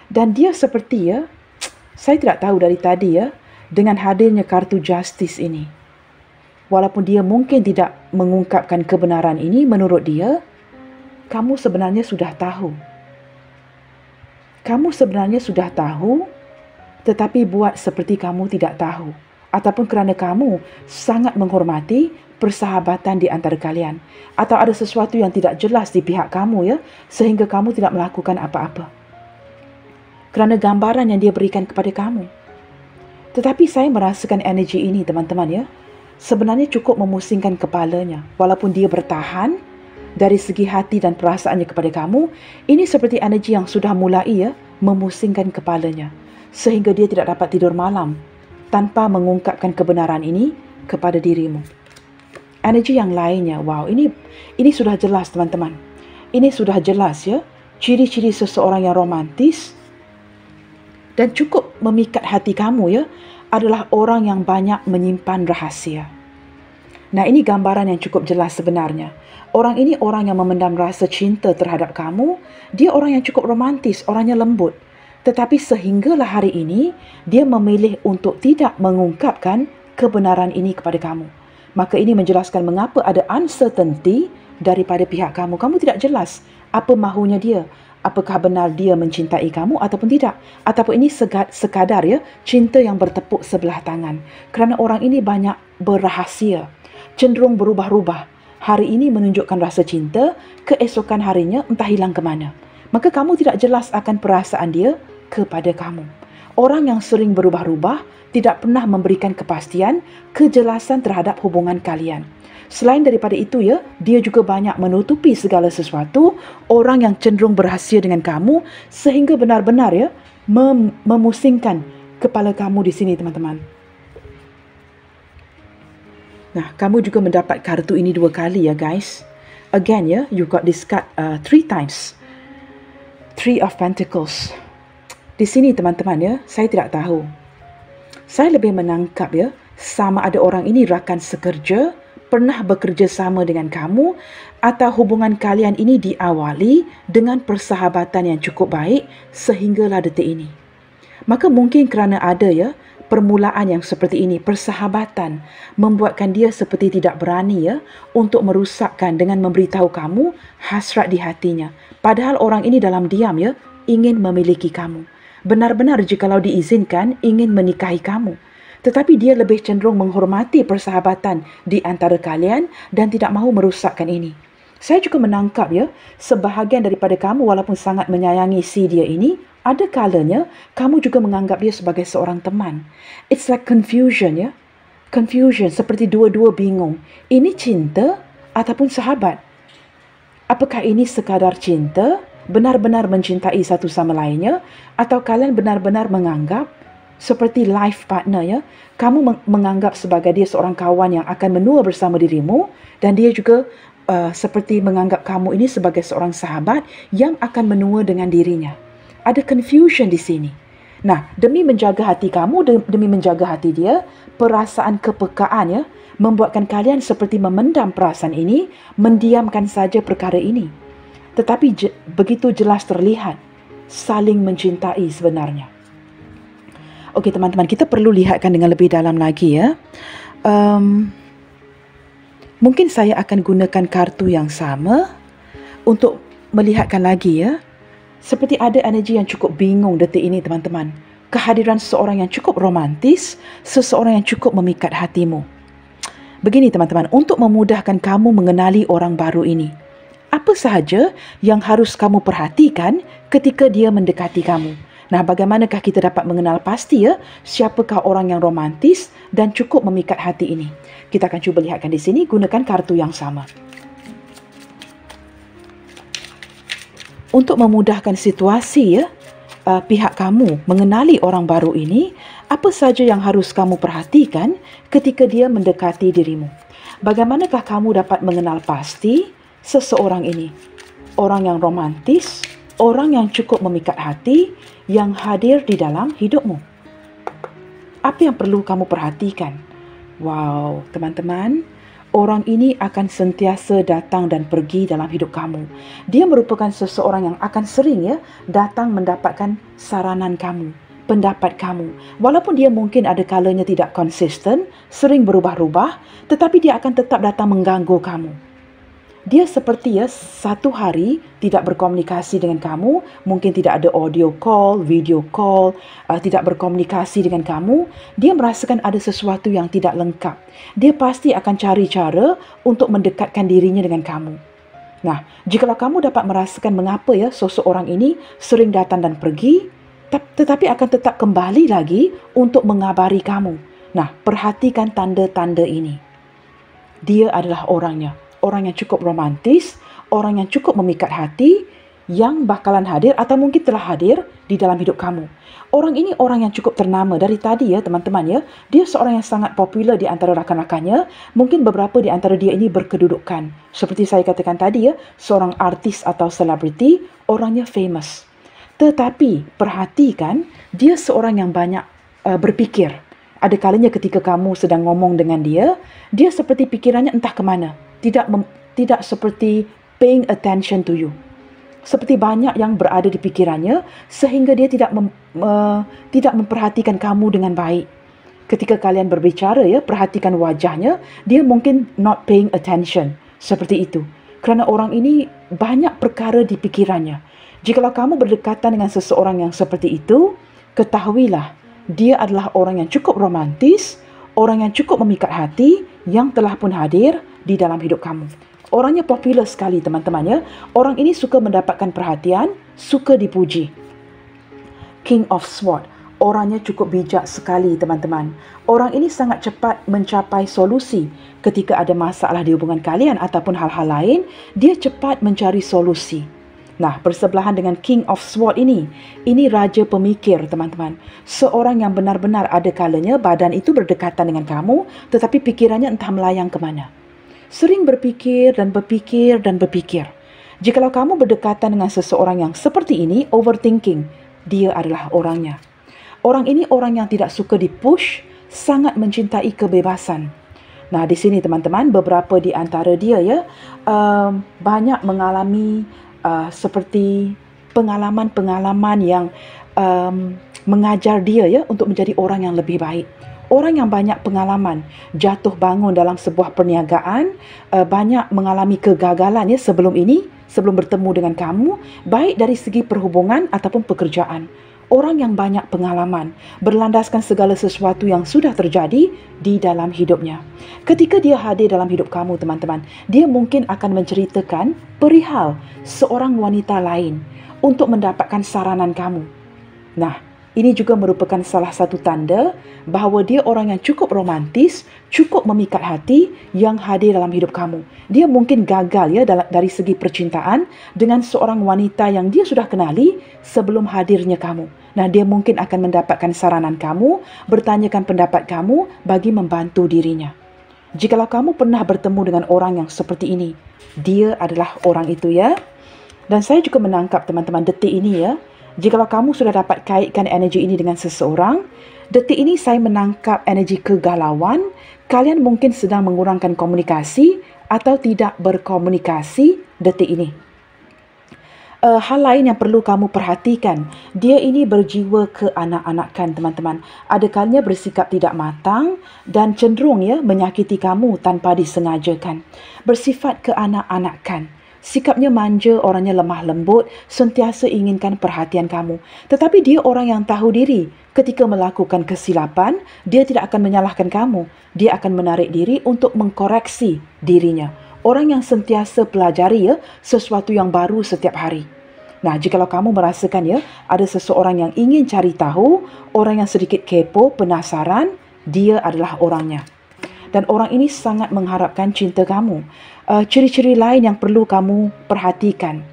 Speaker 1: Dan dia seperti ya, saya tidak tahu dari tadi ya, dengan hadirnya kartu Justice ini. Walaupun dia mungkin tidak mengungkapkan kebenaran ini, menurut dia, kamu sebenarnya sudah tahu. Kamu sebenarnya sudah tahu, tetapi buat seperti kamu tidak tahu. Ataupun kerana kamu sangat menghormati persahabatan di antara kalian. Atau ada sesuatu yang tidak jelas di pihak kamu ya, sehingga kamu tidak melakukan apa-apa. Kerana gambaran yang dia berikan kepada kamu. Tetapi saya merasakan energi ini teman-teman ya, sebenarnya cukup memusingkan kepalanya. Walaupun dia bertahan, dari segi hati dan perasaannya kepada kamu, ini seperti energi yang sudah mulai ya memusingkan kepalanya, sehingga dia tidak dapat tidur malam tanpa mengungkapkan kebenaran ini kepada dirimu. Energi yang lainnya, wow, ini sudah jelas teman-teman. Ini sudah jelas ya, ciri-ciri seseorang yang romantis dan cukup memikat hati kamu ya, adalah orang yang banyak menyimpan rahasia. Nah, ini gambaran yang cukup jelas sebenarnya. Orang ini orang yang memendam rasa cinta terhadap kamu. Dia orang yang cukup romantis, orangnya lembut. Tetapi sehinggalah hari ini, dia memilih untuk tidak mengungkapkan kebenaran ini kepada kamu. Maka ini menjelaskan mengapa ada uncertainty daripada pihak kamu. Kamu tidak jelas apa mahunya dia. Apakah benar dia mencintai kamu ataupun tidak. Ataupun ini sekadar ya cinta yang bertepuk sebelah tangan. Kerana orang ini banyak berrahasia, cenderung berubah-ubah. Hari ini menunjukkan rasa cinta, keesokan harinya entah hilang ke mana. Maka kamu tidak jelas akan perasaan dia kepada kamu. Orang yang sering berubah-ubah tidak pernah memberikan kepastian, kejelasan terhadap hubungan kalian. Selain daripada itu ya, dia juga banyak menutupi segala sesuatu, orang yang cenderung berrahasia dengan kamu, sehingga benar-benar ya memusingkan kepala kamu di sini teman-teman. Nah, kamu juga mendapat kartu ini 2 kali ya guys. Again ya, you got this card 3 times. 3 of Pentacles. Di sini teman-teman ya, saya tidak tahu. Saya lebih menangkap ya, sama ada orang ini rakan sekerja, pernah bekerja sama dengan kamu, atau hubungan kalian ini diawali dengan persahabatan yang cukup baik sehinggalah detik ini. Maka mungkin kerana ada ya, permulaan yang seperti ini, persahabatan, membuatkan dia seperti tidak berani ya untuk merusakkan dengan memberitahu kamu hasrat di hatinya. Padahal orang ini dalam diam ya ingin memiliki kamu. Benar-benar jikalau diizinkan ingin menikahi kamu. Tetapi dia lebih cenderung menghormati persahabatan di antara kalian dan tidak mahu merosakkan ini. Saya juga menangkap ya, sebahagian daripada kamu walaupun sangat menyayangi si dia ini, ada kalanya kamu juga menganggap dia sebagai seorang teman. It's like confusion ya. Confusion, seperti dua-dua bingung. Ini cinta ataupun sahabat? Apakah ini sekadar cinta, benar-benar mencintai satu sama lainnya, atau kalian benar-benar menganggap seperti life partner ya, kamu menganggap sebagai dia seorang kawan yang akan menua bersama dirimu, dan dia juga seperti menganggap kamu ini sebagai seorang sahabat yang akan menua dengan dirinya. Ada confusion di sini. Nah, demi menjaga hati kamu, demi menjaga hati dia, perasaan kepekaan ya, membuatkan kalian seperti memendam perasaan ini, mendiamkan saja perkara ini. Tetapi begitu jelas terlihat saling mencintai sebenarnya. Okey teman-teman, kita perlu lihatkan dengan lebih dalam lagi ya. Mungkin saya akan gunakan kartu yang sama untuk melihatkan lagi ya. Seperti ada energi yang cukup bingung detik ini teman-teman. Kehadiran seseorang yang cukup romantis, seseorang yang cukup memikat hatimu. Begini teman-teman, untuk memudahkan kamu mengenali orang baru ini, apa sahaja yang harus kamu perhatikan ketika dia mendekati kamu? Nah, bagaimanakah kita dapat mengenal pasti ya siapakah orang yang romantis dan cukup memikat hati ini? Kita akan cuba lihatkan di sini, gunakan kartu yang sama. Untuk memudahkan situasi ya, pihak kamu mengenali orang baru ini, apa saja yang harus kamu perhatikan ketika dia mendekati dirimu? Bagaimanakah kamu dapat mengenal pasti seseorang ini? Orang yang romantis, orang yang cukup memikat hati, yang hadir di dalam hidupmu. Apa yang perlu kamu perhatikan? Wow, teman-teman, orang ini akan sentiasa datang dan pergi dalam hidup kamu. Dia merupakan seseorang yang akan sering ya datang mendapatkan saranan kamu, pendapat kamu. Walaupun dia mungkin ada kalanya tidak konsisten, sering berubah-ubah, tetapi dia akan tetap datang mengganggu kamu. Dia seperti ya satu hari tidak berkomunikasi dengan kamu, mungkin tidak ada audio call, video call, tidak berkomunikasi dengan kamu, dia merasakan ada sesuatu yang tidak lengkap. Dia pasti akan cari cara untuk mendekatkan dirinya dengan kamu. Nah, jikalau kamu dapat merasakan mengapa ya seseorang ini sering datang dan pergi, tetapi akan tetap kembali lagi untuk mengabari kamu. Nah, perhatikan tanda-tanda ini. Dia adalah orangnya. Orang yang cukup romantis, orang yang cukup memikat hati, yang bakalan hadir atau mungkin telah hadir di dalam hidup kamu. Orang ini orang yang cukup ternama dari tadi ya teman-teman ya. Dia seorang yang sangat popular di antara rakan-rakannya. Mungkin beberapa di antara dia ini berkedudukan. Seperti saya katakan tadi ya, seorang artis atau selebriti, orangnya famous. Tetapi perhatikan, dia seorang yang banyak berfikir. Ada kalanya ketika kamu sedang ngomong dengan dia, dia seperti pikirannya entah ke mana. Tidak seperti paying attention to you. Seperti banyak yang berada di pikirannya sehingga dia tidak memperhatikan kamu dengan baik. Ketika kalian berbicara ya, perhatikan wajahnya, dia mungkin not paying attention. Seperti itu. Kerana orang ini banyak perkara di pikirannya. Jikalau kamu berdekatan dengan seseorang yang seperti itu, ketahuilah dia adalah orang yang cukup romantis, orang yang cukup memikat hati, yang telah pun hadir di dalam hidup kamu. Orangnya popular sekali teman-teman ya. Orang ini suka mendapatkan perhatian, suka dipuji. King of Swords. Orangnya cukup bijak sekali teman-teman. Orang ini sangat cepat mencapai solusi ketika ada masalah di hubungan kalian ataupun hal-hal lain. Dia cepat mencari solusi. Nah, bersebelahan dengan King of Swords ini raja pemikir teman-teman. Seorang yang benar-benar ada kalanya badan itu berdekatan dengan kamu, tetapi pikirannya entah melayang ke mana. Sering berfikir dan berfikir dan berfikir. Jikalau kamu berdekatan dengan seseorang yang seperti ini, overthinking, dia adalah orangnya. Orang ini orang yang tidak suka dipush, sangat mencintai kebebasan. Nah, di sini teman-teman, beberapa di antara dia ya banyak mengalami seperti pengalaman-pengalaman yang mengajar dia ya untuk menjadi orang yang lebih baik. Orang yang banyak pengalaman, jatuh bangun dalam sebuah perniagaan, banyak mengalami kegagalan ya sebelum bertemu dengan kamu, baik dari segi perhubungan ataupun pekerjaan. orang yang banyak pengalaman, berlandaskan segala sesuatu yang sudah terjadi di dalam hidupnya. Ketika dia hadir dalam hidup kamu, teman-teman, dia mungkin akan menceritakan perihal seorang wanita lain untuk mendapatkan saranan kamu. Nah, ini juga merupakan salah satu tanda bahawa dia orang yang cukup romantis, cukup memikat hati yang hadir dalam hidup kamu. Dia mungkin gagal ya dari segi percintaan dengan seorang wanita yang dia sudah kenali sebelum hadirnya kamu. Nah, dia mungkin akan mendapatkan saranan kamu, bertanyakan pendapat kamu bagi membantu dirinya. Jikalau kamu pernah bertemu dengan orang yang seperti ini, dia adalah orang itu ya. Dan saya juga menangkap teman-teman detik ini ya. Jikalau kamu sudah dapat kaitkan energi ini dengan seseorang, detik ini saya menangkap energi kegalauan, kalian mungkin sedang mengurangkan komunikasi atau tidak berkomunikasi detik ini. Hal lain yang perlu kamu perhatikan, dia ini berjiwa keanak-anakan teman-teman. Ada kalanya bersikap tidak matang dan cenderung ya menyakiti kamu tanpa disengajakan. Bersifat keanak-anakan. Sikapnya manja, orangnya lemah lembut, sentiasa inginkan perhatian kamu. Tetapi dia orang yang tahu diri. Ketika melakukan kesilapan, dia tidak akan menyalahkan kamu. Dia akan menarik diri untuk mengkoreksi dirinya. Orang yang sentiasa pelajari ya, sesuatu yang baru setiap hari. Nah, jikalau kamu merasakan ya, ada seseorang yang ingin cari tahu, orang yang sedikit kepo, penasaran, dia adalah orangnya. Dan orang ini sangat mengharapkan cinta kamu. Ciri-ciri lain yang perlu kamu perhatikan.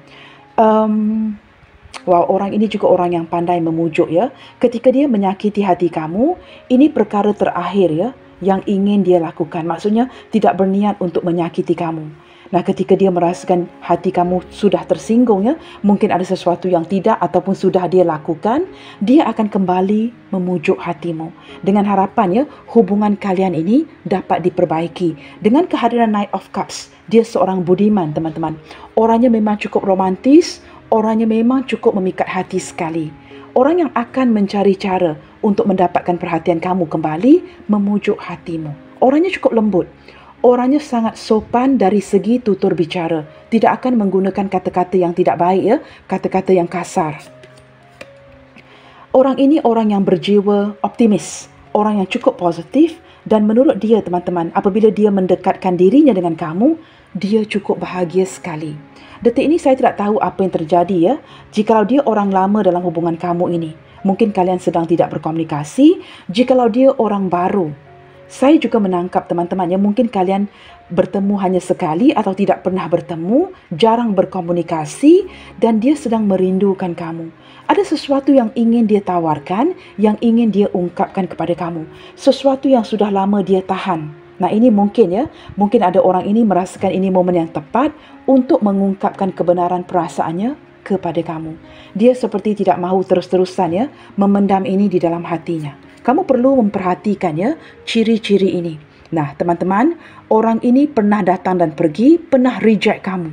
Speaker 1: Orang ini juga orang yang pandai memujuk ya. Ketika dia menyakiti hati kamu, ini perkara terakhir ya yang ingin dia lakukan. Maksudnya tidak berniat untuk menyakiti kamu. Nah, ketika dia merasakan hati kamu sudah tersinggung ya, mungkin ada sesuatu yang tidak ataupun sudah dia lakukan, dia akan kembali memujuk hatimu. Dengan harapan ya, hubungan kalian ini dapat diperbaiki. Dengan kehadiran Knight of Cups, dia seorang budiman teman-teman. Orangnya memang cukup romantis, orangnya memang cukup memikat hati sekali. Orang yang akan mencari cara untuk mendapatkan perhatian kamu kembali, memujuk hatimu. Orangnya cukup lembut. Orangnya sangat sopan dari segi tutur bicara. Tidak akan menggunakan kata-kata yang tidak baik ya, kata-kata yang kasar. Orang ini orang yang berjiwa optimis, orang yang cukup positif dan menurut dia teman-teman, apabila dia mendekatkan dirinya dengan kamu, dia cukup bahagia sekali. Detik ini saya tidak tahu apa yang terjadi ya, jikalau dia orang lama dalam hubungan kamu ini. Mungkin kalian sedang tidak berkomunikasi, jikalau dia orang baru. Saya juga menangkap teman-teman yang mungkin kalian bertemu hanya sekali atau tidak pernah bertemu, jarang berkomunikasi dan dia sedang merindukan kamu. Ada sesuatu yang ingin dia tawarkan, yang ingin dia ungkapkan kepada kamu. Sesuatu yang sudah lama dia tahan. Nah, ini mungkin ya, mungkin ada orang ini merasakan ini momen yang tepat untuk mengungkapkan kebenaran perasaannya kepada kamu. Dia seperti tidak mahu terus-terusan ya memendam ini di dalam hatinya. Kamu perlu memperhatikan ya ciri-ciri ini. Nah, teman-teman, orang ini pernah datang dan pergi, pernah reject kamu.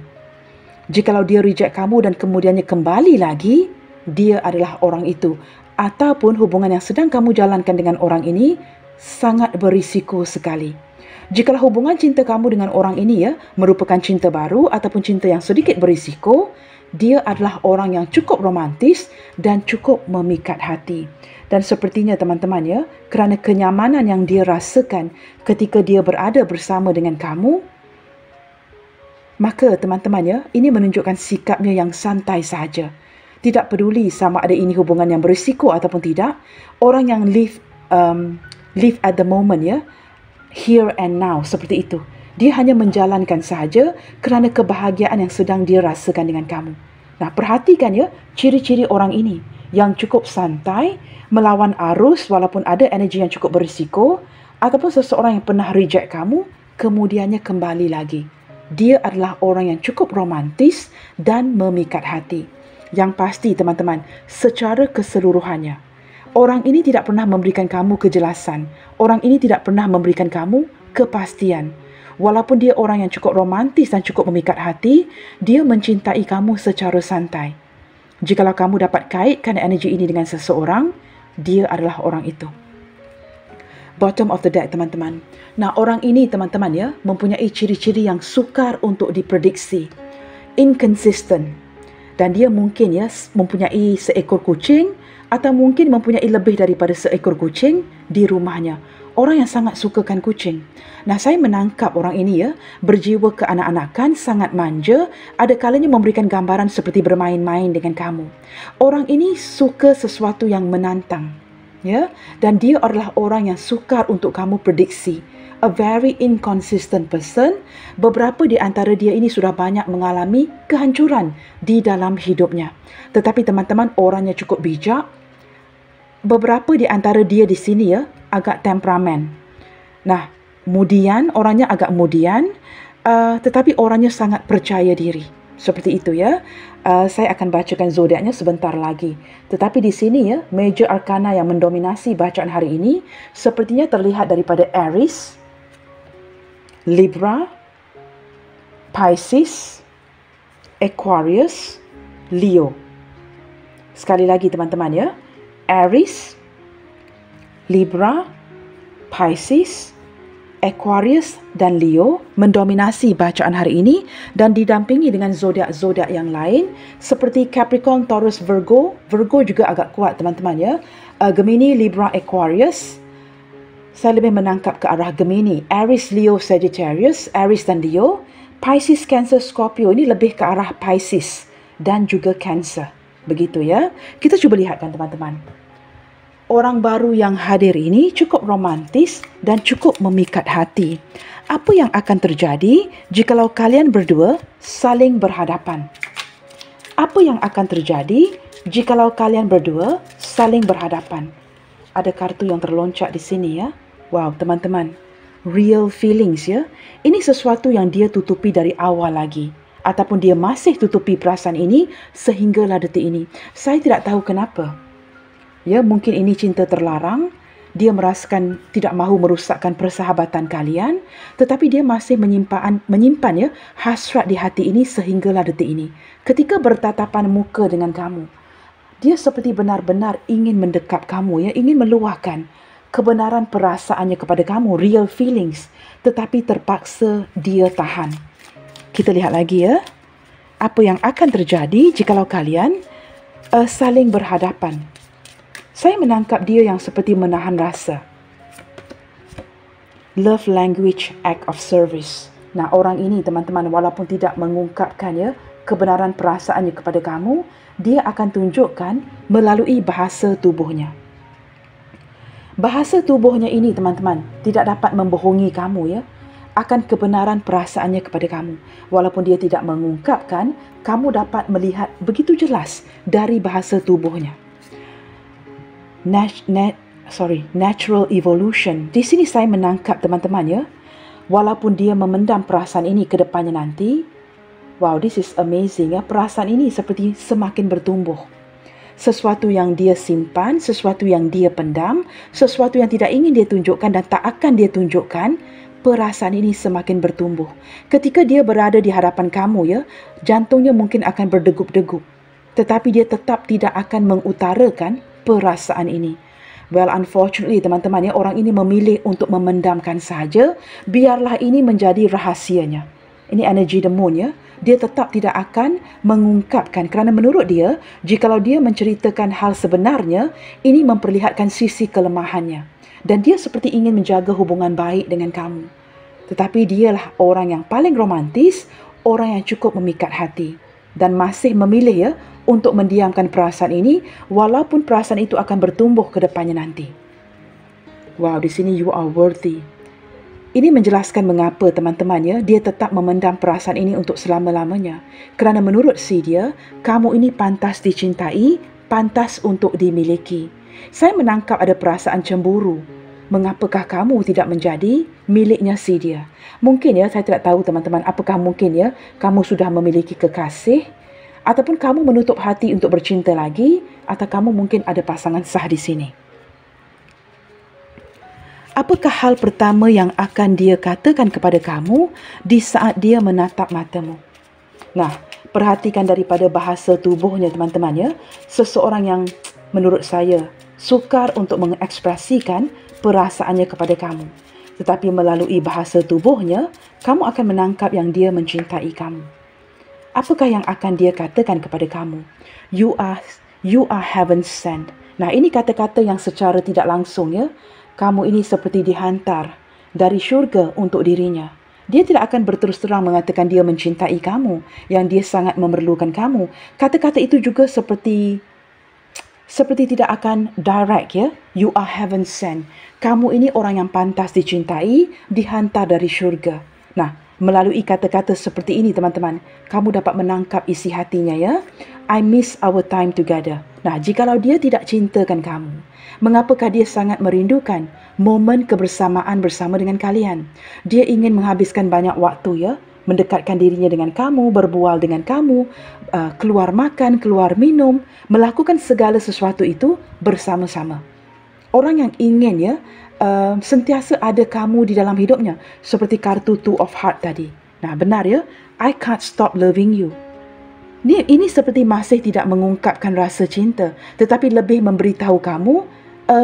Speaker 1: Jikalau dia reject kamu dan kemudiannya kembali lagi, dia adalah orang itu. Ataupun hubungan yang sedang kamu jalankan dengan orang ini sangat berisiko sekali. Jikalau hubungan cinta kamu dengan orang ini ya merupakan cinta baru ataupun cinta yang sedikit berisiko, dia adalah orang yang cukup romantis dan cukup memikat hati. Dan sepertinya teman-teman ya, kerana kenyamanan yang dia rasakan ketika dia berada bersama dengan kamu, maka teman-teman ya, ini menunjukkan sikapnya yang santai saja. Tidak peduli sama ada ini hubungan yang berisiko ataupun tidak. Orang yang live at the moment ya, here and now, seperti itu. Dia hanya menjalankan sahaja kerana kebahagiaan yang sedang dia rasakan dengan kamu. Nah, perhatikan ya, ciri-ciri orang ini yang cukup santai, melawan arus walaupun ada energi yang cukup berisiko, ataupun seseorang yang pernah reject kamu, kemudiannya kembali lagi. Dia adalah orang yang cukup romantis dan memikat hati. Yang pasti teman-teman, secara keseluruhannya, orang ini tidak pernah memberikan kamu kejelasan. Orang ini tidak pernah memberikan kamu kepastian. Walaupun dia orang yang cukup romantis dan cukup memikat hati, dia mencintai kamu secara santai. Jikalau kamu dapat kaitkan energi ini dengan seseorang, dia adalah orang itu. Bottom of the deck teman-teman. Nah, orang ini teman-teman ya, mempunyai ciri-ciri yang sukar untuk diprediksi. Inconsistent. Dan dia mungkin ya mempunyai seekor kucing atau mungkin mempunyai lebih daripada seekor kucing di rumahnya. Orang yang sangat sukakan kucing. Nah, saya menangkap orang ini ya, berjiwa kekanak-anakan, sangat manja, ada kalanya memberikan gambaran seperti bermain-main dengan kamu. Orang ini suka sesuatu yang menantang, ya, dan dia adalah orang yang sukar untuk kamu prediksi. A very inconsistent person. Beberapa di antara dia ini sudah banyak mengalami kehancuran di dalam hidupnya. Tetapi teman-teman, orangnya cukup bijak. Beberapa di antara dia di sini ya, agak temperamen. Nah, orangnya agak mudian, tetapi orangnya sangat percaya diri. Seperti itu ya. Saya akan bacakan zodiaknya sebentar lagi. Tetapi di sini ya, major arcana yang mendominasi bacaan hari ini sepertinya terlihat daripada Aries, Libra, Pisces, Aquarius, Leo. Sekali lagi teman-teman ya. Aries, Libra, Pisces, Aquarius dan Leo mendominasi bacaan hari ini dan didampingi dengan zodiak-zodiak yang lain seperti Capricorn, Taurus, Virgo. Virgo juga agak kuat teman-teman ya. Gemini, Libra, Aquarius. Saya lebih menangkap ke arah Gemini. Aries, Leo, Sagittarius, Aries dan Leo. Pisces, Cancer, Scorpio ini lebih ke arah Pisces dan juga Cancer. Begitu ya. Kita cuba lihatkan teman-teman. Orang baru yang hadir ini cukup romantis dan cukup memikat hati. Apa yang akan terjadi jikalau kalian berdua saling berhadapan? Apa yang akan terjadi jikalau kalian berdua saling berhadapan? Ada kartu yang terloncat di sini ya. Wow, teman-teman. Real feelings ya. Ini sesuatu yang dia tutupi dari awal lagi. Ataupun dia masih tutupi perasaan ini sehinggalah detik ini. Saya tidak tahu kenapa. Ya, mungkin ini cinta terlarang. Dia merasakan tidak mahu merosakkan persahabatan kalian, tetapi dia masih menyimpan ya hasrat di hati ini sehinggalah detik ini. Ketika bertatapan muka dengan kamu, dia seperti benar-benar ingin mendekap kamu ya, ingin meluahkan kebenaran perasaannya kepada kamu, real feelings, tetapi terpaksa dia tahan. Kita lihat lagi ya. Apa yang akan terjadi jikalau kalian saling berhadapan? Saya menangkap dia yang seperti menahan rasa. Love language, act of service. Nah, orang ini teman-teman walaupun tidak mengungkapkan ya kebenaran perasaannya kepada kamu, dia akan tunjukkan melalui bahasa tubuhnya. Bahasa tubuhnya ini teman-teman tidak dapat membohongi kamu ya akan kebenaran perasaannya kepada kamu. Walaupun dia tidak mengungkapkan, kamu dapat melihat begitu jelas dari bahasa tubuhnya. Natural evolution. Di sini saya menangkap teman-teman ya. Walaupun dia memendam perasaan ini ke depannya nanti. Wow, this is amazing ya. Perasaan ini seperti semakin bertumbuh. Sesuatu yang dia simpan, sesuatu yang dia pendam, sesuatu yang tidak ingin dia tunjukkan dan tak akan dia tunjukkan, perasaan ini semakin bertumbuh. Ketika dia berada di hadapan kamu ya, jantungnya mungkin akan berdegup-degup. Tetapi dia tetap tidak akan mengutarakan perasaan ini. Well, unfortunately teman-teman ya, orang ini memilih untuk memendamkan saja. Biarlah ini menjadi rahasianya. Ini energi the moon ya. Dia tetap tidak akan mengungkapkan kerana menurut dia, jikalau dia menceritakan hal sebenarnya, ini memperlihatkan sisi kelemahannya. Dan dia seperti ingin menjaga hubungan baik dengan kamu. Tetapi dialah orang yang paling romantis, orang yang cukup memikat hati. Dan masih memilih ya untuk mendiamkan perasaan ini walaupun perasaan itu akan bertumbuh ke depannya nanti. Wow, di sini you are worthy. Ini menjelaskan mengapa teman-teman ya, dia tetap memendam perasaan ini untuk selama-lamanya. Kerana menurut si dia, kamu ini pantas dicintai, pantas untuk dimiliki. Saya menangkap ada perasaan cemburu. Mengapakah kamu tidak menjadi miliknya si dia? Mungkin ya, saya tidak tahu teman-teman, apakah mungkin ya, kamu sudah memiliki kekasih, ataupun kamu menutup hati untuk bercinta lagi, atau kamu mungkin ada pasangan sah di sini. Apakah hal pertama yang akan dia katakan kepada kamu di saat dia menatap matamu? Nah, perhatikan daripada bahasa tubuhnya teman-teman ya. Seseorang yang menurut saya sukar untuk mengekspresikan perasaannya kepada kamu. Tetapi melalui bahasa tubuhnya, kamu akan menangkap yang dia mencintai kamu. Apakah yang akan dia katakan kepada kamu? You are heaven sent. Nah, ini kata-kata yang secara tidak langsung ya. Kamu ini seperti dihantar dari syurga untuk dirinya. Dia tidak akan berterus terang mengatakan dia mencintai kamu, yang dia sangat memerlukan kamu. Kata-kata itu juga seperti tidak akan direct ya. You are heaven sent. Kamu ini orang yang pantas dicintai, dihantar dari syurga. Nah, melalui kata-kata seperti ini teman-teman, kamu dapat menangkap isi hatinya ya. I miss our time together. Nah, jikalau dia tidak cintakan kamu, mengapakah dia sangat merindukan momen kebersamaan bersama dengan kalian? Dia ingin menghabiskan banyak waktu ya, mendekatkan dirinya dengan kamu, berbual dengan kamu, keluar makan, keluar minum, melakukan segala sesuatu itu bersama-sama. Orang yang ingin ya, sentiasa ada kamu di dalam hidupnya, seperti kartu Two of Heart tadi. Nah, benar ya, I can't stop loving you. Ini seperti masih tidak mengungkapkan rasa cinta, tetapi lebih memberitahu kamu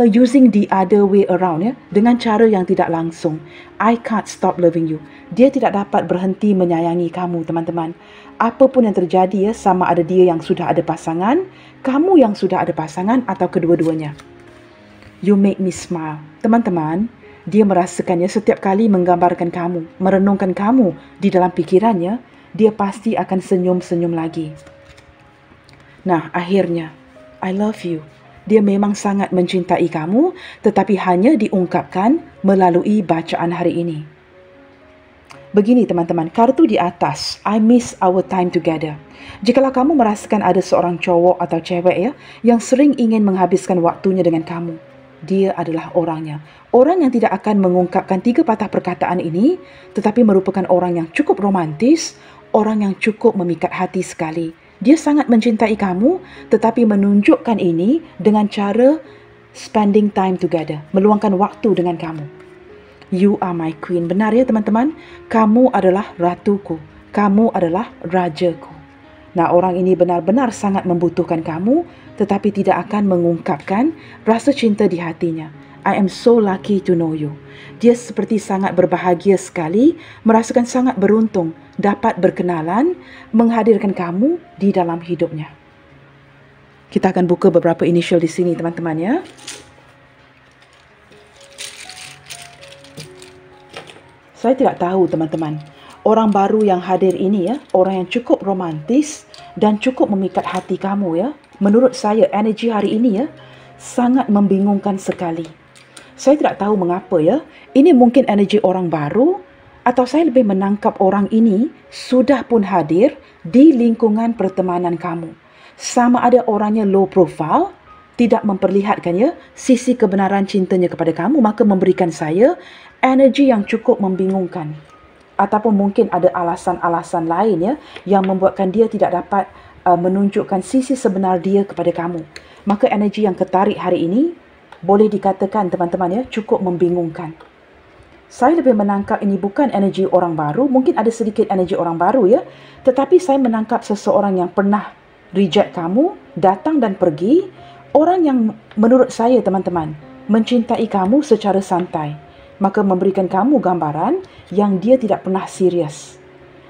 Speaker 1: using the other way around ya, dengan cara yang tidak langsung. I can't stop loving you. Dia tidak dapat berhenti menyayangi kamu, teman-teman. Apapun yang terjadi ya, sama ada dia yang sudah ada pasangan, kamu yang sudah ada pasangan, atau kedua-duanya. You make me smile. Teman-teman, dia merasakannya setiap kali menggambarkan kamu, merenungkan kamu di dalam pikirannya, dia pasti akan senyum-senyum lagi. Nah, akhirnya, I love you. Dia memang sangat mencintai kamu, tetapi hanya diungkapkan melalui bacaan hari ini. Begini teman-teman, kartu di atas, I miss our time together. Jikalau kamu merasakan ada seorang cowok atau cewek ya, yang sering ingin menghabiskan waktunya dengan kamu, dia adalah orangnya. Orang yang tidak akan mengungkapkan 3 patah perkataan ini, tetapi merupakan orang yang cukup romantis, orang yang cukup memikat hati sekali. Dia sangat mencintai kamu, tetapi menunjukkan ini dengan cara spending time together, meluangkan waktu dengan kamu. You are my queen. Benar ya teman-teman? Kamu adalah ratuku. Kamu adalah rajaku. Nah, orang ini benar-benar sangat membutuhkan kamu, tetapi tidak akan mengungkapkan rasa cinta di hatinya. I am so lucky to know you. Dia seperti sangat berbahagia sekali, merasakan sangat beruntung dapat berkenalan, menghadirkan kamu di dalam hidupnya. Kita akan buka beberapa initial di sini teman-teman ya. Saya tidak tahu teman-teman, orang baru yang hadir ini ya, orang yang cukup romantis dan cukup memikat hati kamu ya. Menurut saya energi hari ini ya, sangat membingungkan sekali. Saya tidak tahu mengapa ya, ini mungkin energi orang baru, atau saya lebih menangkap orang ini sudah pun hadir di lingkungan pertemanan kamu. Sama ada orangnya low profile, tidak memperlihatkan ya sisi kebenaran cintanya kepada kamu, maka memberikan saya energi yang cukup membingungkan. Ataupun mungkin ada alasan-alasan lain ya yang membuatkan dia tidak dapat menunjukkan sisi sebenar dia kepada kamu. Maka energi yang ketarik hari ini boleh dikatakan teman-teman ya cukup membingungkan. Saya lebih menangkap ini bukan energi orang baru, mungkin ada sedikit energi orang baru ya, tetapi saya menangkap seseorang yang pernah reject kamu, datang dan pergi, orang yang menurut saya teman-teman mencintai kamu secara santai, maka memberikan kamu gambaran yang dia tidak pernah serius.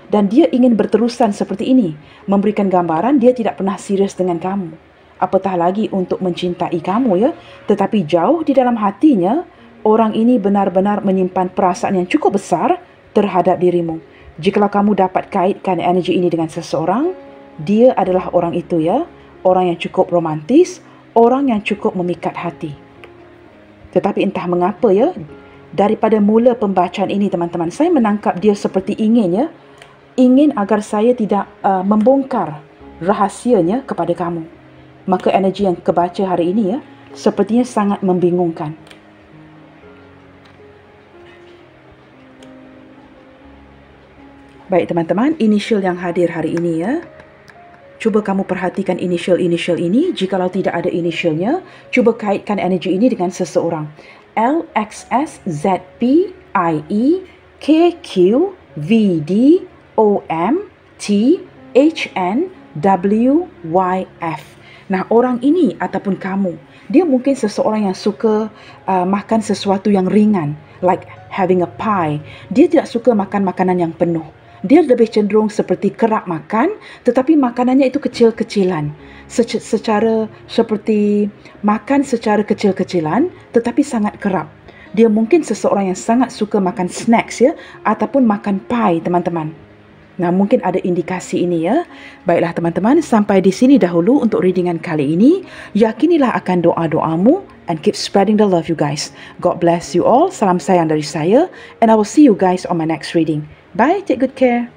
Speaker 1: Dan dia ingin berterusan seperti ini, memberikan gambaran dia tidak pernah serius dengan kamu. Apatah lagi untuk mencintai kamu ya, tetapi jauh di dalam hatinya, orang ini benar-benar menyimpan perasaan yang cukup besar terhadap dirimu. Jikalau kamu dapat kaitkan energi ini dengan seseorang, dia adalah orang itu ya, orang yang cukup romantis, orang yang cukup memikat hati. Tetapi entah mengapa ya, daripada mula pembacaan ini teman-teman, saya menangkap dia seperti ingin agar saya tidak membongkar rahasianya kepada kamu. Maka energi yang kebaca hari ini ya, sepertinya sangat membingungkan. Baik teman-teman, inisial yang hadir hari ini ya. Cuba kamu perhatikan inisial-inisial ini. Jikalau tidak ada inisialnya, cuba kaitkan energi ini dengan seseorang. L, X, S, Z, P, I, E, K, Q, V, D, O, M, T, H, N, W, Y, F. Nah, orang ini ataupun kamu, dia mungkin seseorang yang suka makan sesuatu yang ringan, like having a pie. Dia tidak suka makan makanan yang penuh. Dia lebih cenderung seperti kerap makan, tetapi makanannya itu kecil-kecilan. Secara seperti makan secara kecil-kecilan, tetapi sangat kerap. Dia mungkin seseorang yang sangat suka makan snacks ya, ataupun makan pie teman-teman. Nah, mungkin ada indikasi ini ya. Baiklah teman-teman, sampai di sini dahulu untuk readingan kali ini. Yakinilah akan doa-doamu and keep spreading the love you guys. God bless you all. Salam sayang dari saya and I will see you guys on my next reading. Bye, take good care.